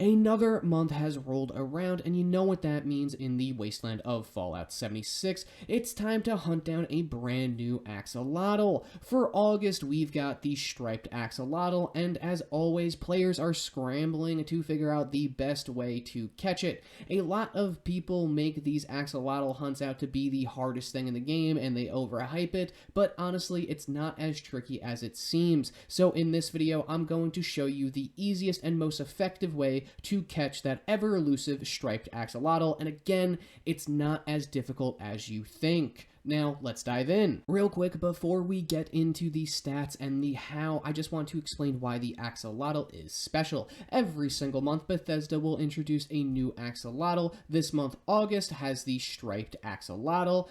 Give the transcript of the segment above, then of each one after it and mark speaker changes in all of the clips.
Speaker 1: Another month has rolled around, and you know what that means in the wasteland of Fallout 76. It's time to hunt down a brand new axolotl. For August, we've got the Striped Axolotl, and as always, players are scrambling to figure out the best way to catch it. A lot of people make these axolotl hunts out to be the hardest thing in the game, and they overhype it, but honestly, it's not as tricky as it seems. So in this video, I'm going to show you the easiest and most effective way to catch that ever-elusive striped axolotl, and again, it's not as difficult as you think. Now, let's dive in. Real quick, before we get into the stats and the how, I just want to explain why the axolotl is special. Every single month, Bethesda will introduce a new axolotl. This month, August, has the striped axolotl.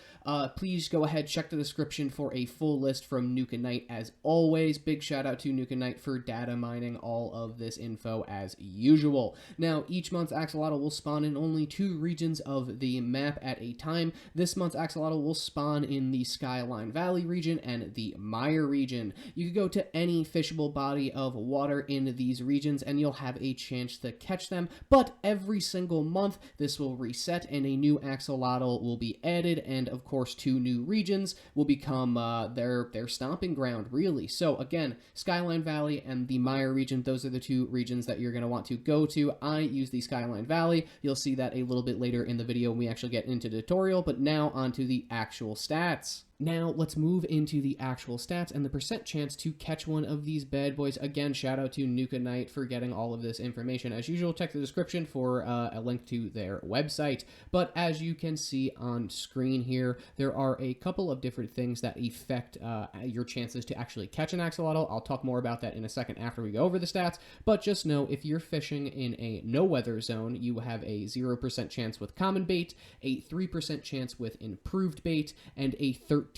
Speaker 1: Please go ahead, check the description for a full list from Nukaknight. As always, big shout out to Nukaknight for data mining all of this info as usual. Now, each month's axolotl will spawn in only 2 regions of the map at a time. This month's axolotl will spawn in the Skyline Valley region and the Mire region. You can go to any fishable body of water in these regions and you'll have a chance to catch them, but every single month this will reset and a new axolotl will be added, and of course 2 new regions will become their stomping ground, really. So again, Skyline Valley and the Mire region, those are the 2 regions that you're going to want to go to. I use the Skyline Valley. You'll see that a little bit later in the video when we actually get into the tutorial, but now onto the actual stats. Now, let's move into the actual stats and the percent chance to catch one of these bad boys. Again, shout out to Nukaknight for getting all of this information. As usual, check the description for a link to their website. But as you can see on screen here, there are a couple of different things that affect your chances to actually catch an axolotl. I'll talk more about that in a second after we go over the stats. But just know, if you're fishing in a no-weather zone, you have a 0% chance with common bait, a 3% chance with improved bait, and a 13%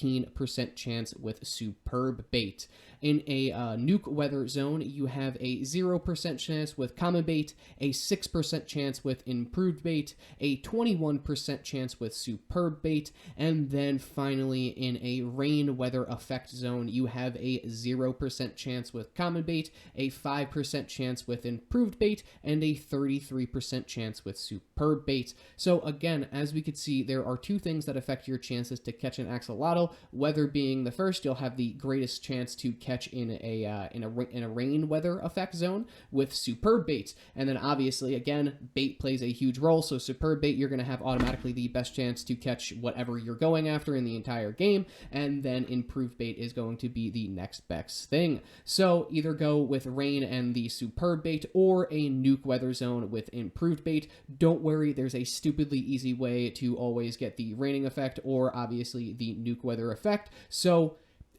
Speaker 1: chance with superb bait. In a nuke weather zone, you have a 0% chance with common bait, a 6% chance with improved bait, a 21% chance with superb bait, and then finally in a rain weather effect zone, you have a 0% chance with common bait, a 5% chance with improved bait, and a 33% chance with superb bait. So again, as we could see, there are 2 things that affect your chances to catch an axolotl. Weather being the first, you'll have the greatest chance to catch in a rain weather effect zone with superb bait, and then obviously again bait plays a huge role. So superb bait, you're going to have automatically the best chance to catch whatever you're going after in the entire game, and then improved bait is going to be the next best thing. So either go with rain and the superb bait or a nuke weather zone with improved bait. Don't worry, there's a stupidly easy way to always get the raining effect or obviously the nuke weather effect. So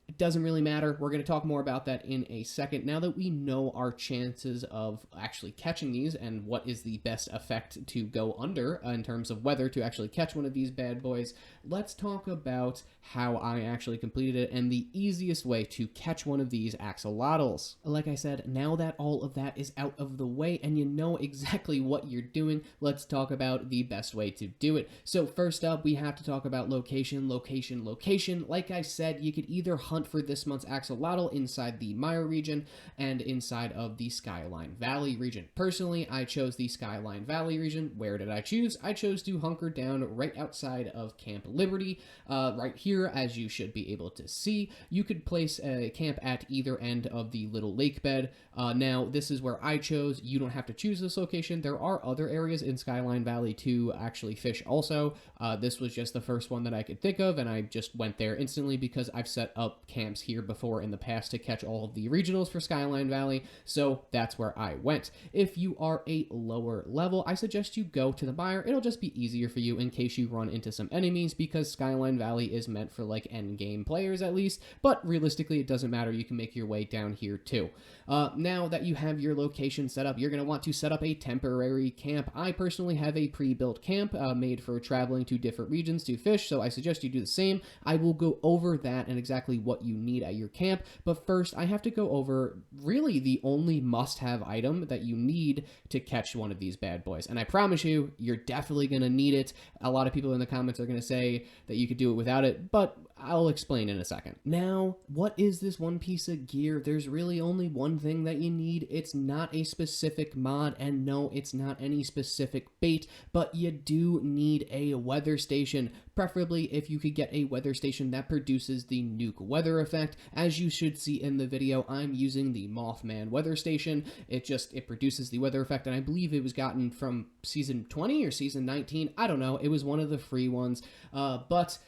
Speaker 1: it doesn't really matter. We're going to talk more about that in a second. Now that we know our chances of actually catching these and what is the best effect to go under in terms of weather to actually catch one of these bad boys, let's talk about how I actually completed it and the easiest way to catch one of these axolotls. Like I said, now that all of that is out of the way and you know exactly what you're doing, let's talk about the best way to do it. So first up, we have to talk about location. Like I said, you could either hunt for this month's axolotl inside the Mire region and inside of the Skyline Valley region. Personally, I chose the Skyline Valley region. Where did I choose? I chose to hunker down right outside of Camp Liberty, right here, as you should be able to see. You could place a camp at either end of the little lake bed. Now, this is where I chose. You don't have to choose this location. There are other areas in Skyline Valley to actually fish also. This was just the first one that I could think of, and I just went there instantly because I've set up camps here before in the past to catch all of the regionals for Skyline Valley, so that's where I went. If you are a lower level, I suggest you go to the Mire. It'll just be easier for you in case you run into some enemies, because Skyline Valley is meant for like end game players at least, but realistically it doesn't matter. You can make your way down here too. Now that you have your location set up, you're going to want to set up a temporary camp. I personally have a pre-built camp made for traveling to different regions to fish, so I suggest you do the same. I will go over that and exactly what you need at your camp, but first I have to go over really the only must-have item that you need to catch one of these bad boys, and I promise you, you're definitely going to need it. A lot of people in the comments are going to say that you could do it without it, but I'll explain in a second. Now, what is this one piece of gear? There's really only one thing that you need. It's not a specific mod, and no, it's not any specific bait, but you do need a weather station. Preferably if you could get a weather station that produces the nuke weather effect. As you should see in the video, I'm using the Mothman weather station. It produces the weather effect, and I believe it was gotten from season 20 or season 19. I don't know. It was one of the free ones, but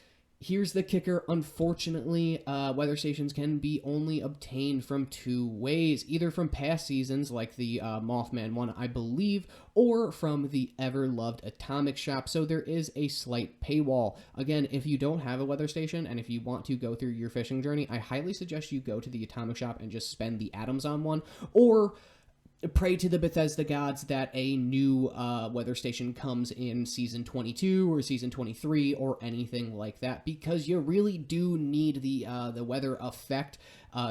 Speaker 1: here's the kicker. Unfortunately, weather stations can be only obtained from two ways, either from past seasons like the Mothman one, I believe, or from the ever-loved Atomic Shop, so there is a slight paywall. Again, if you don't have a weather station and if you want to go through your fishing journey, I highly suggest you go to the Atomic Shop and just spend the atoms on one, or pray to the Bethesda gods that a new weather station comes in season 22 or season 23 or anything like that, because you really do need the weather effect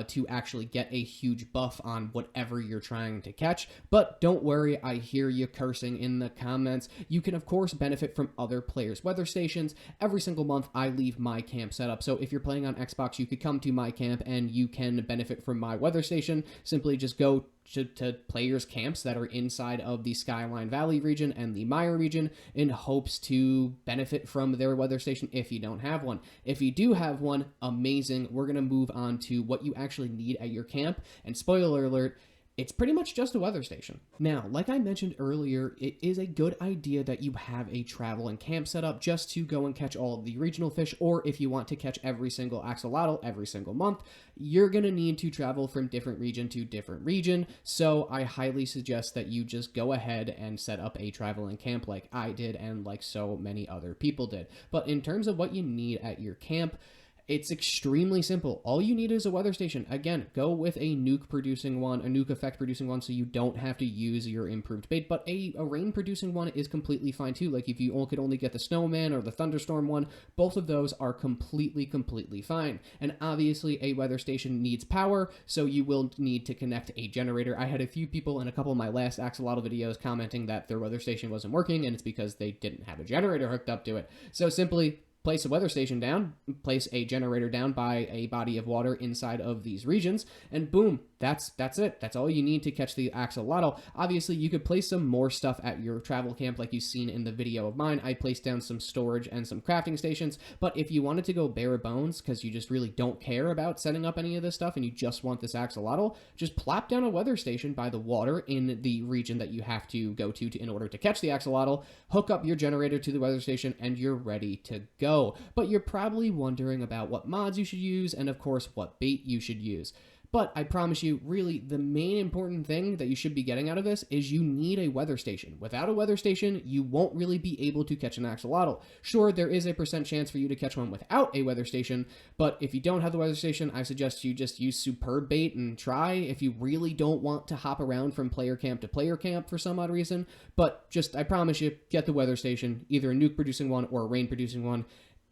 Speaker 1: to actually get a huge buff on whatever you're trying to catch. But don't worry, I hear you cursing in the comments. You can, of course, benefit from other players' weather stations. Every single month, I leave my camp set up. So if you're playing on Xbox, you could come to my camp and you can benefit from my weather station. Simply just go to players' camps that are inside of the Skyline Valley region and the Mire region in hopes to benefit from their weather station if you don't have one. If you do have one, amazing. We're going to move on to what you actually need at your camp. And spoiler alert, it's pretty much just a weather station. Now, like I mentioned earlier, it is a good idea that you have a travel and camp set up just to go and catch all of the regional fish, or if you want to catch every single axolotl every single month, you're going to need to travel from different region to different region. So I highly suggest that you just go ahead and set up a travel and camp like I did and like so many other people did. But in terms of what you need at your camp, it's extremely simple. All you need is a weather station. Again, go with a nuke producing one, a nuke effect producing one, so you don't have to use your improved bait. But a rain producing one is completely fine too. Like if you could only get the snowman or the thunderstorm one, both of those are completely fine. And obviously a weather station needs power, so you will need to connect a generator. I had a few people in a couple of my last axolotl videos commenting that their weather station wasn't working, and it's because they didn't have a generator hooked up to it. So simply place a weather station down, place a generator down by a body of water inside of these regions, and boom, that's it. That's all you need to catch the axolotl. Obviously, you could place some more stuff at your travel camp like you've seen in the video of mine. I placed down some storage and some crafting stations, but if you wanted to go bare bones because you just really don't care about setting up any of this stuff and you just want this axolotl, just plop down a weather station by the water in the region that you have to go to in order to catch the axolotl, hook up your generator to the weather station, and you're ready to go. But you're probably wondering about what mods you should use and, of course, what bait you should use. But I promise you, really, the main important thing that you should be getting out of this is you need a weather station. Without a weather station, you won't really be able to catch an axolotl. Sure, there is a % chance for you to catch one without a weather station, but if you don't have the weather station, I suggest you just use superb bait and try if you really don't want to hop around from player camp to player camp for some odd reason. But just, I promise you, get the weather station, either a nuke producing one or a rain producing one.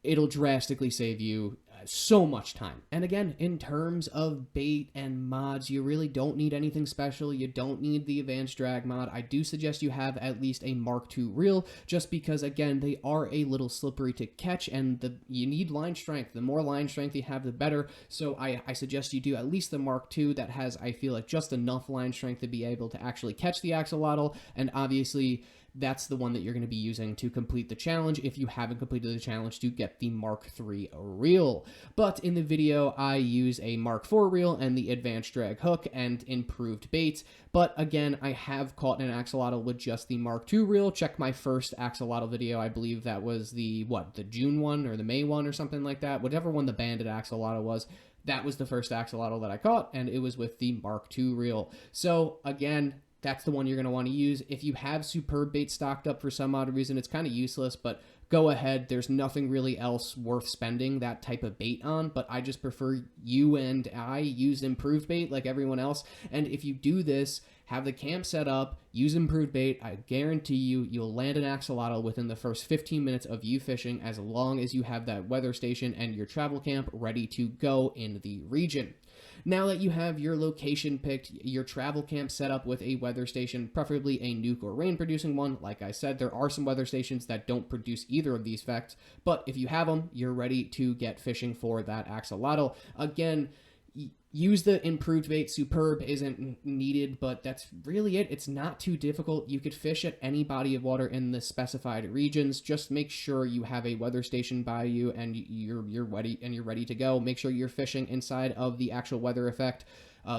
Speaker 1: It'll drastically save you so much time. And again, in terms of bait and mods, you really don't need anything special. You don't need the advanced drag mod. I do suggest you have at least a Mark II reel, just because, again, they are a little slippery to catch, and you need line strength. The more line strength you have, the better. So I suggest you do at least the Mark II that has, I feel like, just enough line strength to be able to actually catch the axolotl, and obviously that's the one that you're going to be using to complete the challenge if you haven't completed the challenge to get the Mark III reel. But in the video, I use a Mark IV reel and the advanced drag hook and improved baits. But again, I have caught an axolotl with just the Mark II reel. Check my first axolotl video. I believe that was the June one or the May one or something like that. Whatever one the banded axolotl was. That was the first axolotl that I caught, and it was with the Mark II reel. So again, that's the one you're going to want to use. If you have superb bait stocked up for some odd reason, it's kind of useless, but go ahead. There's nothing really else worth spending that type of bait on, but I just prefer you and I use improved bait like everyone else. And if you do this, have the camp set up, use improved bait, I guarantee you'll land an axolotl within the first 15 minutes of you fishing, as long as you have that weather station and your travel camp ready to go in the region. Now that you have your location picked, your travel camp set up with a weather station, preferably a nuke or rain producing one, like I said, there are some weather stations that don't produce either of these effects, but if you have them, you're ready to get fishing for that axolotl. Again, use the improved bait. Superb isn't needed, but that's really it. It's not too difficult. You could fish at any body of water in the specified regions. Just make sure you have a weather station by you and you're ready to go. Make sure you're fishing inside of the actual weather effect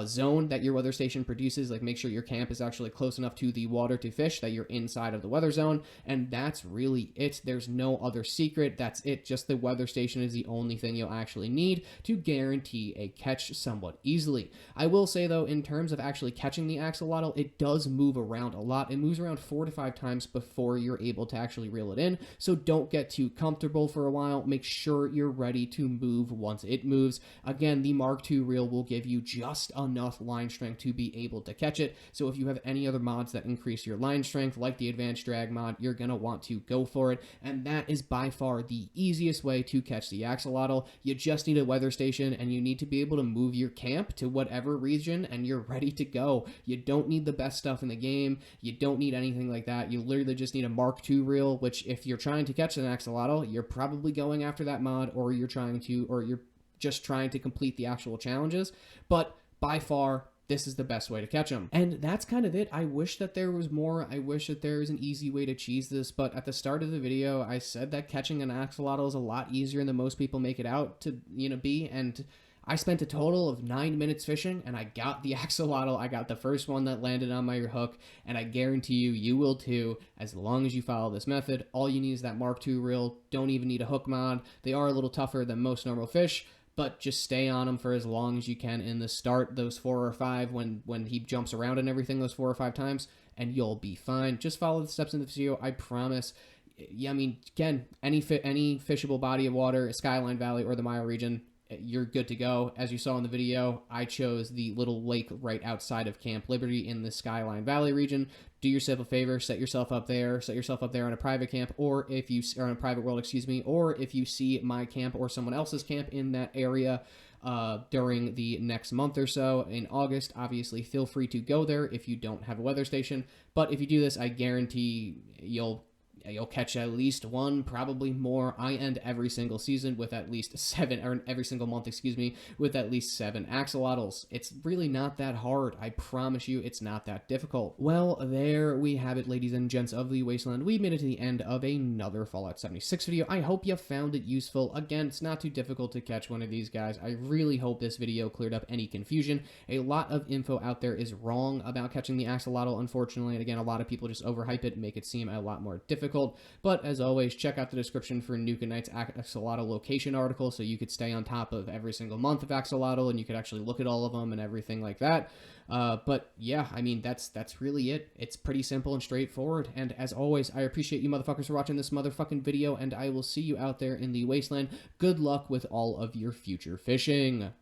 Speaker 1: zone that your weather station produces. Like, make sure your camp is actually close enough to the water to fish, that you're inside of the weather zone, and that's really it. There's no other secret. That's it. Just the weather station is the only thing you'll actually need to guarantee a catch somewhat easily. I will say, though, in terms of actually catching the axolotl, it does move around a lot. It moves around 4 to 5 times before you're able to actually reel it in, so don't get too comfortable for a while. Make sure you're ready to move once it moves. Again, the Mark II reel will give you just enough line strength to be able to catch it. So if you have any other mods that increase your line strength, like the advanced drag mod, you're going to want to go for it. And that is by far the easiest way to catch the axolotl. You just need a weather station and you need to be able to move your camp to whatever region and you're ready to go. You don't need the best stuff in the game. You don't need anything like that. You literally just need a Mark II reel, which if you're trying to catch an axolotl, you're probably going after that mod, or you're just trying to complete the actual challenges. But by far, this is the best way to catch them. And that's kind of it. I wish that there was more. I wish that there was an easy way to cheese this, but at the start of the video, I said that catching an axolotl is a lot easier than most people make it out to, be, and I spent a total of 9 minutes fishing, and I got the axolotl. I got the first one that landed on my hook, and I guarantee you will too, as long as you follow this method. All you need is that Mark II reel. Don't even need a hook mod. They are a little tougher than most normal fish, but just stay on him for as long as you can in the start, those 4 or 5, when he jumps around and everything, those 4 or 5 times, and you'll be fine. Just follow the steps in the video, I promise. Yeah, I mean, again, any fishable body of water, Skyline Valley or the Mile region, you're good to go. As you saw in the video, I chose the little lake right outside of Camp Liberty in the Skyline Valley region. Do yourself a favor, set yourself up there on a private camp, or if you are on a private world, or if you see my camp or someone else's camp in that area during the next month or so in August, obviously feel free to go there if you don't have a weather station. But if you do this, I guarantee you'll catch at least one, probably more. I end every single season with at least 7, or every single month, with at least 7 axolotls. It's really not that hard. I promise you, it's not that difficult. Well, there we have it, ladies and gents of the Wasteland. We made it to the end of another Fallout 76 video. I hope you found it useful. Again, it's not too difficult to catch one of these guys. I really hope this video cleared up any confusion. A lot of info out there is wrong about catching the axolotl, unfortunately, and again, a lot of people just overhype it and make it seem a lot more difficult. But as always, check out the description for Nukaknight's axolotl location article, so you could stay on top of every single month of axolotl, and you could actually look at all of them and everything like that. But yeah, I mean, that's really it. It's pretty simple and straightforward. And as always, I appreciate you motherfuckers for watching this motherfucking video, and I will see you out there in the Wasteland. Good luck with all of your future fishing.